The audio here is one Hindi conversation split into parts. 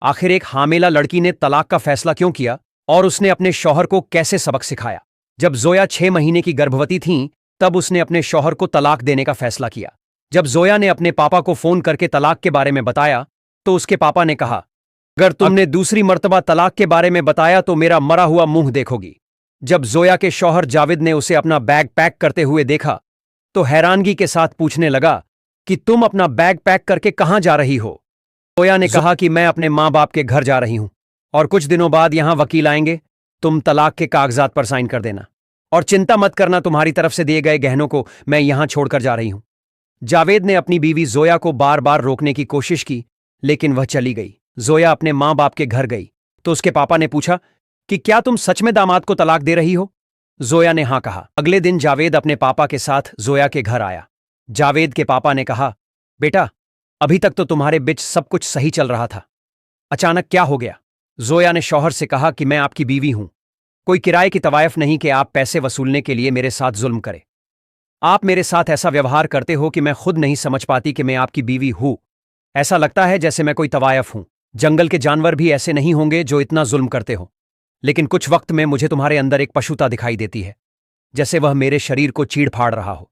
आखिर एक हामिला लड़की ने तलाक का फैसला क्यों किया और उसने अपने शौहर को कैसे सबक सिखाया? जब जोया 6 महीने की गर्भवती थीं, तब उसने अपने शौहर को तलाक देने का फैसला किया। जब जोया ने अपने पापा को फोन करके तलाक के बारे में बताया, तो उसके पापा ने कहा, अगर तुमने दूसरी मर्तबा तलाक के बारे में बताया तो मेरा मरा हुआ मुंह देखोगी। जब जोया के शौहर जावेद ने उसे अपना बैग पैक करते हुए देखा, तो हैरानगी के साथ पूछने लगा कि तुम अपना बैग पैक करके कहां जा रही हो? जोया ने कहा कि मैं अपने मां बाप के घर जा रही हूं और कुछ दिनों बाद यहां वकील आएंगे, तुम तलाक के कागजात पर साइन कर देना और चिंता मत करना, तुम्हारी तरफ से दिए गए गहनों को मैं यहां छोड़कर जा रही हूं। जावेद ने अपनी बीवी जोया को बार बार रोकने की कोशिश की, लेकिन वह चली गई। जोया अपने मां बाप के घर गई तो उसके पापा ने पूछा कि क्या तुम सच में दामाद को तलाक दे रही हो? जोया ने हां कहा। अगले दिन जावेद अपने पापा के साथ जोया के घर आया। जावेद के पापा ने कहा, बेटा, अभी तक तो तुम्हारे बीच सब कुछ सही चल रहा था, अचानक क्या हो गया? जोया ने शौहर से कहा कि मैं आपकी बीवी हूं, कोई किराए की तवायफ नहीं कि आप पैसे वसूलने के लिए मेरे साथ जुल्म करें। आप मेरे साथ ऐसा व्यवहार करते हो कि मैं खुद नहीं समझ पाती कि मैं आपकी बीवी हूं। ऐसा लगता है जैसे मैं कोई तवायफ हूं। जंगल के जानवर भी ऐसे नहीं होंगे जो इतना जुल्म करते हो, लेकिन कुछ वक्त में मुझे तुम्हारे अंदर एक पशुता दिखाई देती है, जैसे वह मेरे शरीर को चीड़ फाड़ रहा हो।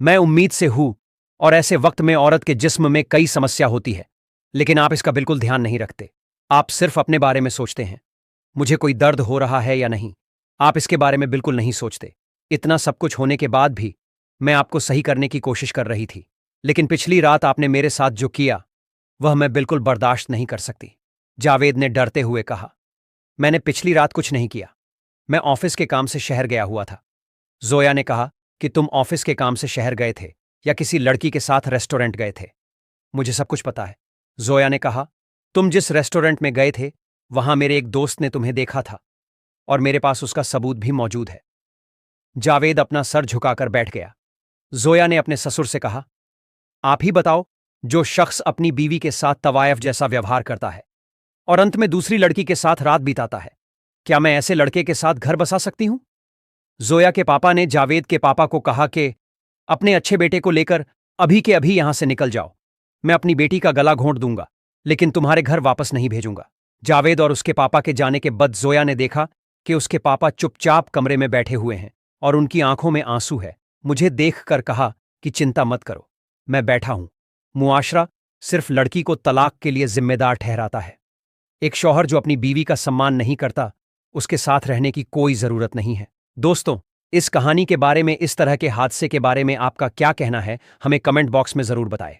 मैं उम्मीद से हूं, और ऐसे वक्त में औरत के जिस्म में कई समस्या होती है, लेकिन आप इसका बिल्कुल ध्यान नहीं रखते। आप सिर्फ अपने बारे में सोचते हैं, मुझे कोई दर्द हो रहा है या नहीं, आप इसके बारे में बिल्कुल नहीं सोचते। इतना सब कुछ होने के बाद भी मैं आपको सही करने की कोशिश कर रही थी, लेकिन पिछली रात आपने मेरे साथ जो किया वह मैं बिल्कुल बर्दाश्त नहीं कर सकती। जावेद ने डरते हुए कहा, मैंने पिछली रात कुछ नहीं किया, मैं ऑफिस के काम से शहर गया हुआ था। जोया ने कहा कि तुम ऑफिस के काम से शहर गए थे या किसी लड़की के साथ रेस्टोरेंट गए थे? मुझे सब कुछ पता है। जोया ने कहा, तुम जिस रेस्टोरेंट में गए थे वहां मेरे एक दोस्त ने तुम्हें देखा था और मेरे पास उसका सबूत भी मौजूद है। जावेद अपना सर झुकाकर बैठ गया। जोया ने अपने ससुर से कहा, आप ही बताओ, जो शख्स अपनी बीवी के साथ तवायफ जैसा व्यवहार करता है और अंत में दूसरी लड़की के साथ रात बिताता है, क्या मैं ऐसे लड़के के साथ घर बसा सकती हूं? जोया के पापा ने जावेद के पापा को कहा कि अपने अच्छे बेटे को लेकर अभी के अभी यहां से निकल जाओ। मैं अपनी बेटी का गला घोंट दूंगा, लेकिन तुम्हारे घर वापस नहीं भेजूंगा। जावेद और उसके पापा के जाने के बाद जोया ने देखा कि उसके पापा चुपचाप कमरे में बैठे हुए हैं और उनकी आंखों में आंसू है। मुझे देखकर कहा कि चिंता मत करो, मैं बैठा हूं। मुआशरा सिर्फ लड़की को तलाक के लिए जिम्मेदार ठहराता है। एक शौहर जो अपनी बीवी का सम्मान नहीं करता, उसके साथ रहने की कोई जरूरत नहीं है। दोस्तों, इस कहानी के बारे में, इस तरह के हादसे के बारे में आपका क्या कहना है, हमें कमेंट बॉक्स में जरूर बताएं।